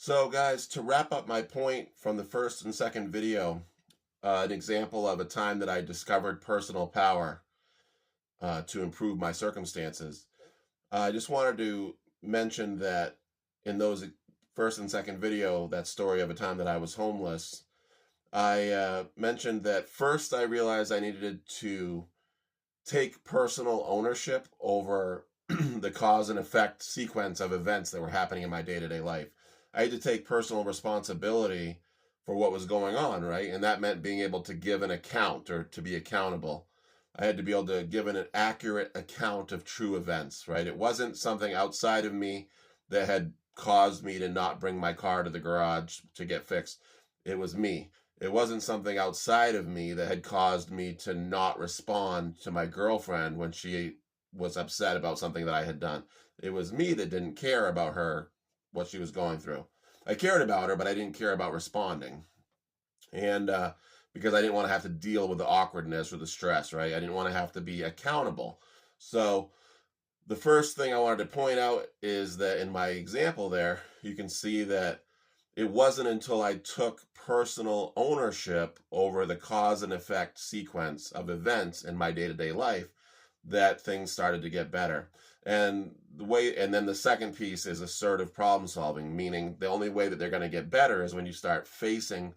So guys, to wrap up my point from the first and second video, an example of a time that I discovered personal power to improve my circumstances. I just wanted to mention that in those first and second video, that story of a time that I was homeless, I mentioned that first I realized I needed to take personal ownership over the cause and effect sequence of events that were happening in my day-to-day life. I had to take personal responsibility for what was going on, right? And that meant being able to give an account or to be accountable. I had to be able to give an accurate account of true events, right? It wasn't something outside of me that had caused me to not bring my car to the garage to get fixed. It was me. It wasn't something outside of me that had caused me to not respond to my girlfriend when she was upset about something that I had done. It was me that didn't care about her, what she was going through. I cared about her, but I didn't care about responding. And because I didn't want to have to deal with the awkwardness or the stress, right? I didn't want to have to be accountable. So the first thing I wanted to point out is that in my example there, you can see that it wasn't until I took personal ownership over the cause and effect sequence of events in my day-to-day life that things started to get better. And then the second piece is assertive problem solving, meaning the only way that they're going to get better is when you start facing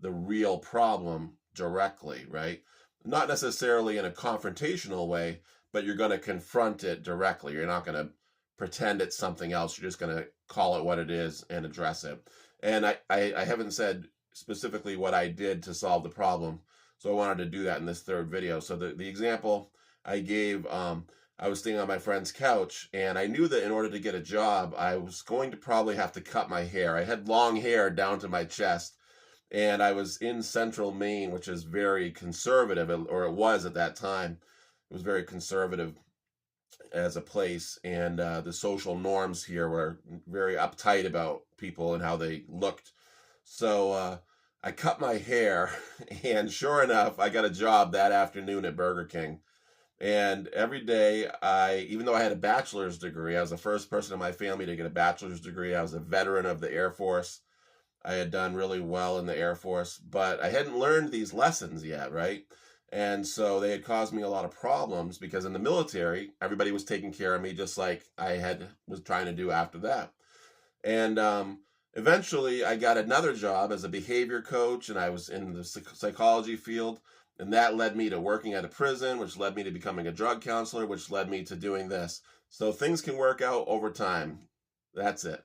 the real problem directly, right? Not necessarily in a confrontational way, but you're going to confront it directly. You're not going to pretend it's something else. You're just going to call it what it is and address it. And I haven't said specifically what I did to solve the problem, so I wanted to do that in this third video. So the example I gave, I was staying on my friend's couch, and I knew that in order to get a job, I was going to probably have to cut my hair. I had long hair down to my chest, and I was in central Maine, which is very conservative, or it was at that time. It was very conservative as a place, and the social norms here were very uptight about people and how they looked. So I cut my hair, and sure enough, I got a job that afternoon at Burger King. And every day, even though I had a bachelor's degree, I was the first person in my family to get a bachelor's degree. I was a veteran of the Air Force. I had done really well in the Air Force, but I hadn't learned these lessons yet, right? And so they had caused me a lot of problems because in the military, everybody was taking care of me just like was trying to do after that. And eventually I got another job as a behavior coach, and I was in the psychology field. And that led me to working at a prison, which led me to becoming a drug counselor, which led me to doing this. So things can work out over time. That's it.